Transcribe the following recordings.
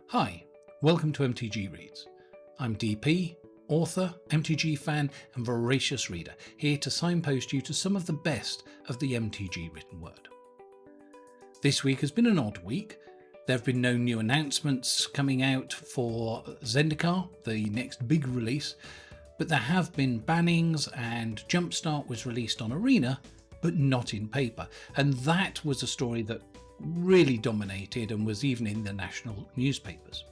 Hi, welcome to MTG Reads. I'm DP, author, MTG fan and voracious reader, here to signpost you to some of the best of the MTG written word. This week has been an odd week. There have been no new announcements coming out for Zendikar, the next big release, but there have been bannings, and Jumpstart was released on Arena, but not in paper. And that was a story that really dominated and was even in the national newspapers.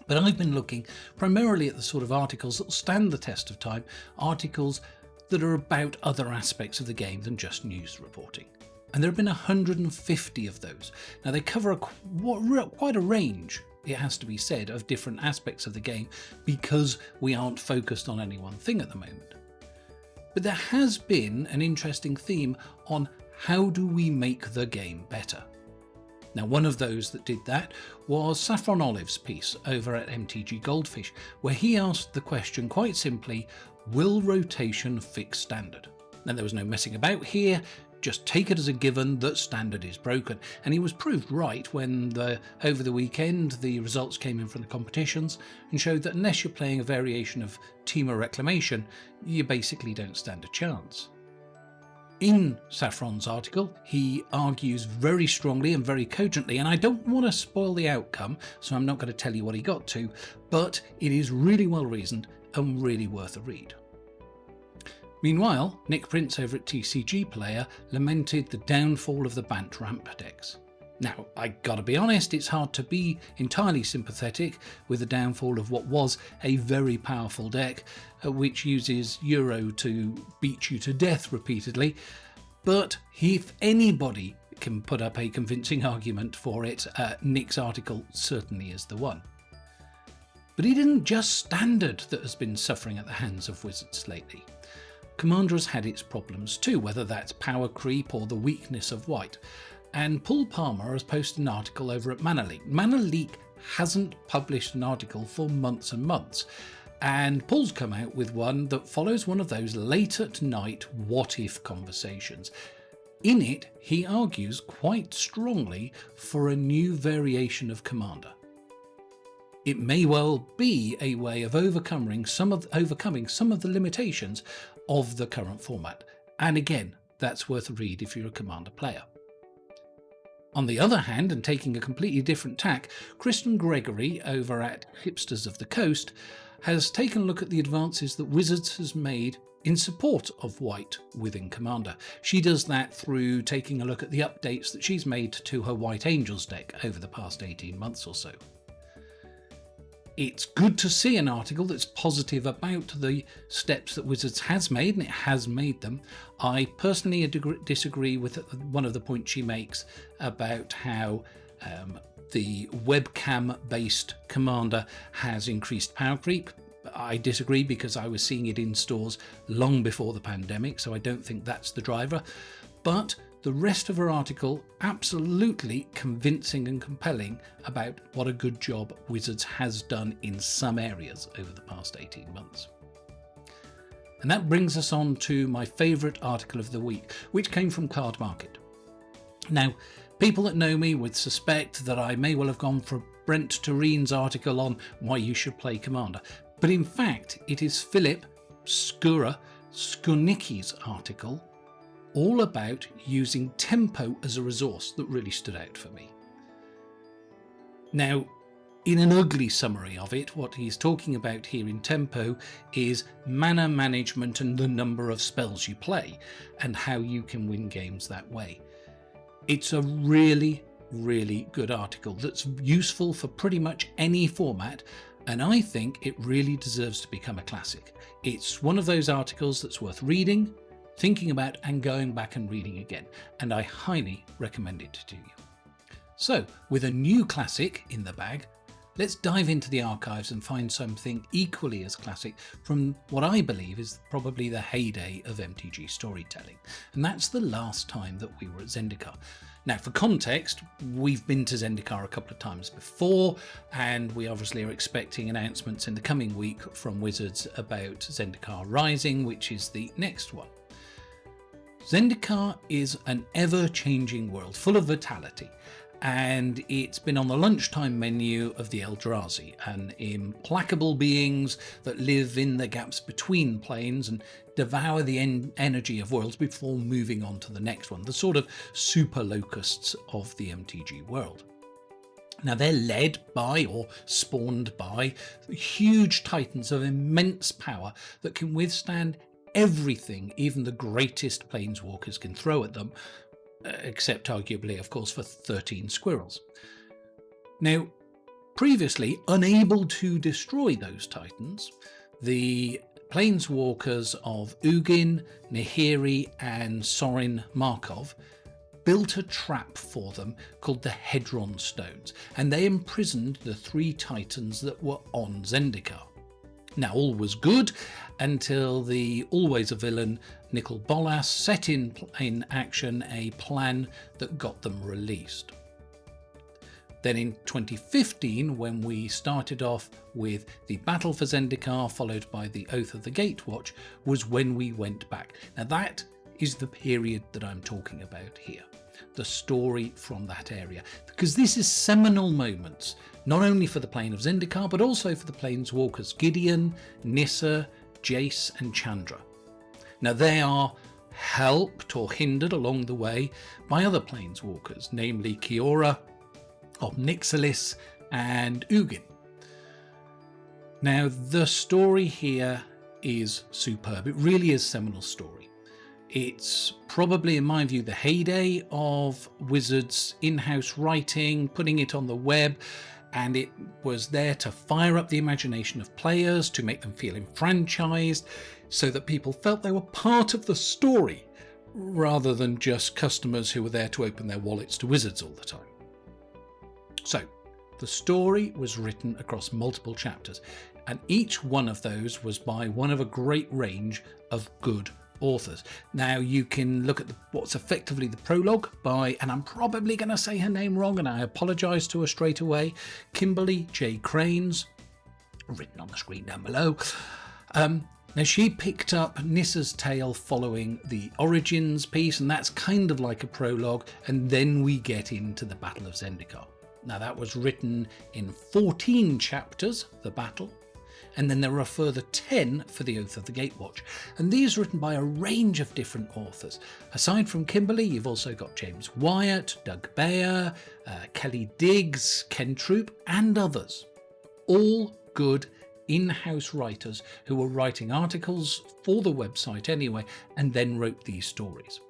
But I've been looking primarily at the sort of articles that stand the test of time, articles that are about other aspects of the game than just news reporting. And there have been 150 of those. Now they cover quite a range, it has to be said, of different aspects of the game because we aren't focused on any one thing at the moment. But there has been an interesting theme on how do we make the game better. Now, one of those that did that was Saffron Olive's piece over at MTG Goldfish, where he asked the question quite simply, will rotation fix standard? Now, there was no messing about here. Just take it as a given that standard is broken. And he was proved right when over the weekend the results came in from the competitions and showed that unless you're playing a variation of Team or Reclamation, you basically don't stand a chance. In Saffron's article, he argues very strongly and very cogently, and I don't want to spoil the outcome, so I'm not going to tell you what he got to, but it is really well reasoned and really worth a read. Meanwhile, Nick Prince over at TCG Player lamented the downfall of the Bant ramp decks. Now, I gotta be honest, it's hard to be entirely sympathetic with the downfall of what was a very powerful deck, which uses Euro to beat you to death repeatedly, but if anybody can put up a convincing argument for it, Nick's article certainly is the one. But it isn't just Standard that has been suffering at the hands of Wizards lately. Commander has had its problems too, whether that's power creep or the weakness of white. And Paul Palmer has posted an article over at Mana Leak. Mana Leak hasn't published an article for months and months, and Paul's come out with one that follows one of those late at night what if conversations. In it, he argues quite strongly for a new variation of Commander. It may well be a way of overcoming some of the limitations of the current format. And again, that's worth a read if you're a Commander player. On the other hand, and taking a completely different tack, Kristen Gregory over at Hipsters of the Coast has taken a look at the advances that Wizards has made in support of white within Commander. She does that through taking a look at the updates that she's made to her White Angels deck over the past 18 months or so. It's good to see an article that's positive about the steps that Wizards has made, and it has made them. I personally disagree with one of the points she makes about how the webcam-based Commander has increased power creep. I disagree because I was seeing it in stores long before the pandemic, so I don't think that's the driver. But the rest of her article, absolutely convincing and compelling about what a good job Wizards has done in some areas over the past 18 months. And that brings us on to my favourite article of the week, which came from Card Market. Now, people that know me would suspect that I may well have gone for Brent Turin's article on why you should play Commander, but in fact it is Filip Skórnicki's article all about using tempo as a resource that really stood out for me. Now, in an ugly summary of it, what he's talking about here in tempo is mana management and the number of spells you play and how you can win games that way. It's a really, really good article that's useful for pretty much any format, and I think it really deserves to become a classic. It's one of those articles that's worth reading, thinking about and going back and reading again, and I highly recommend it to you. So, with a new classic in the bag, let's dive into the archives and find something equally as classic from what I believe is probably the heyday of MTG storytelling, and that's the last time that we were at Zendikar. Now, for context, we've been to Zendikar a couple of times before, and we obviously are expecting announcements in the coming week from Wizards about Zendikar Rising, which is the next one. Zendikar is an ever-changing world full of vitality, and it's been on the lunchtime menu of the Eldrazi, an implacable beings that live in the gaps between planes and devour the energy of worlds before moving on to the next one, the sort of super locusts of the MTG world. Now, they're led by or spawned by huge titans of immense power that can withstand everything even the greatest planeswalkers can throw at them, except arguably, of course, for 13 squirrels. Now, previously unable to destroy those titans, the planeswalkers of Ugin, Nahiri and Sorin Markov built a trap for them called the Hedron Stones, and they imprisoned the 3 titans that were on Zendikar. Now, all was good until the always a villain Nicol Bolas set in action a plan that got them released. Then in 2015, when we started off with the Battle for Zendikar, followed by the Oath of the Gatewatch, was when we went back. Now that is the period that I'm talking about here, the story from that area, because this is seminal moments, not only for the plane of Zendikar, but also for the planeswalkers Gideon, Nissa, Jace and Chandra. Now they are helped or hindered along the way by other planeswalkers, namely Kiora, Omnixilis and Ugin. Now the story here is superb. It really is a seminal story. It's probably, in my view, the heyday of Wizards' in-house writing, putting it on the web, and it was there to fire up the imagination of players, to make them feel enfranchised, so that people felt they were part of the story, rather than just customers who were there to open their wallets to Wizards all the time. So, the story was written across multiple chapters, and each one of those was by one of a great range of good authors. Now you can look at what's effectively the prologue by, and I'm probably going to say her name wrong and I apologise to her straight away, Kimberly J. Kreines, written on the screen down below. Now she picked up Nissa's tale following the Origins piece, and that's kind of like a prologue, and then we get into the Battle of Zendikar. Now that was written in 14 chapters, the battle, and then there are a further 10 for the Oath of the Gatewatch. And these are written by a range of different authors. Aside from Kimberly, you've also got James Wyatt, Doug Bayer, Kelly Diggs, Ken Troop, and others. All good in-house writers who were writing articles for the website anyway, and then wrote these stories.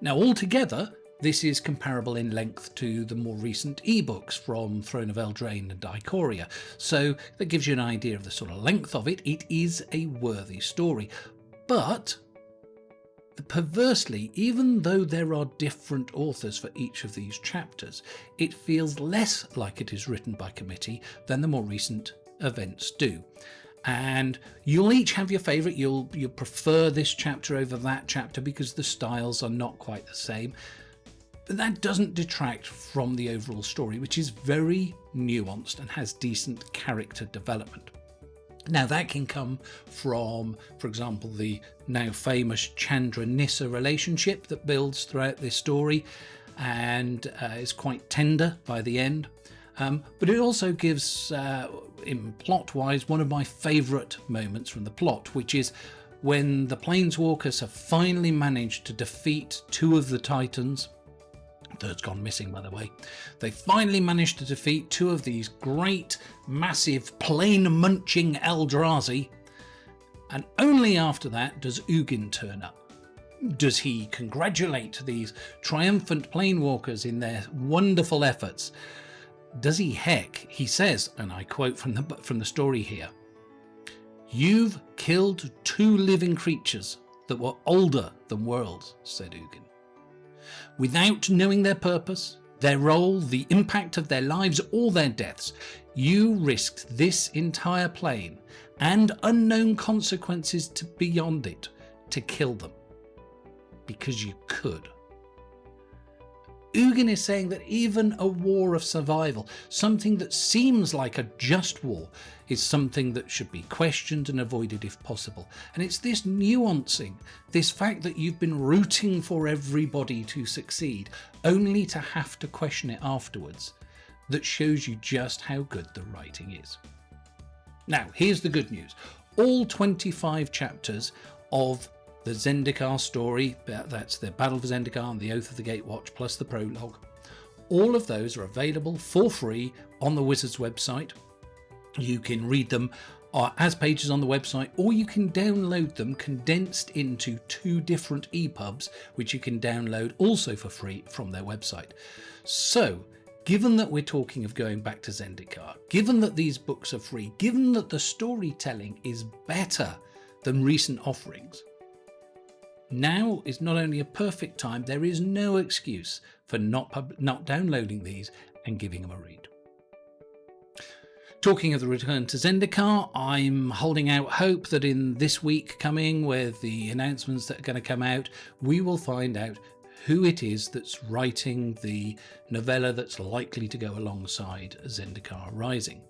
Now altogether, this is comparable in length to the more recent ebooks from Throne of Eldraine and Ikoria, so that gives you an idea of the sort of length of it. It is a worthy story, but perversely, even though there are different authors for each of these chapters, it feels less like it is written by committee than the more recent events do. And you'll each have your favourite. You'll prefer this chapter over that chapter because the styles are not quite the same. But that doesn't detract from the overall story, which is very nuanced and has decent character development. Now that can come from, for example, the now famous Chandra-Nissa relationship that builds throughout this story and is quite tender by the end. But it also gives, in plot-wise, one of my favourite moments from the plot, which is when the Planeswalkers have finally managed to defeat 2 of the Titans. Third's gone missing, by the way. They finally managed to defeat 2 of these great, massive, plane-munching Eldrazi, and only after that does Ugin turn up. Does he congratulate these triumphant planewalkers in their wonderful efforts? Does he? Heck, he says, and I quote from the story here, "You've killed 2 living creatures that were older than worlds," said Ugin. "Without knowing their purpose, their role, the impact of their lives, or their deaths, you risked this entire plane and unknown consequences beyond it to kill them. Because you could." Ugin is saying that even a war of survival, something that seems like a just war, is something that should be questioned and avoided if possible. And it's this nuancing, this fact that you've been rooting for everybody to succeed, only to have to question it afterwards, that shows you just how good the writing is. Now, here's the good news. All 25 chapters of the Zendikar story, that's the Battle for Zendikar and the Oath of the Gatewatch, plus the prologue, all of those are available for free on the Wizards website. You can read them as pages on the website, or you can download them condensed into 2 different EPUBs, which you can download also for free from their website. So, given that we're talking of going back to Zendikar, given that these books are free, given that the storytelling is better than recent offerings, now is not only a perfect time, there is no excuse for not downloading these and giving them a read. Talking of the return to Zendikar, I'm holding out hope that in this week coming, with the announcements that are going to come out, we will find out who it is that's writing the novella that's likely to go alongside Zendikar Rising.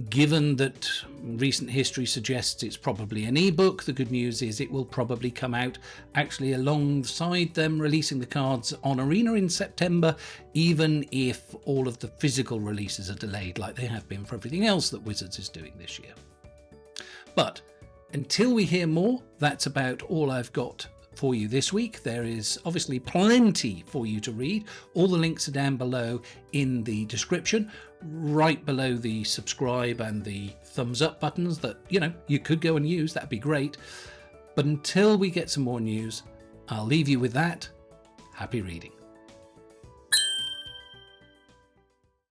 Given that recent history suggests it's probably an ebook, the good news is it will probably come out actually alongside them releasing the cards on Arena in September, even if all of the physical releases are delayed like they have been for everything else that Wizards is doing this year. But until we hear more, that's about all I've got for you this week. There is obviously plenty for you to read. All the links are down below in the description, right below the subscribe and the thumbs up buttons that, you could go and use. That'd be great. But until we get some more news, I'll leave you with that. Happy reading.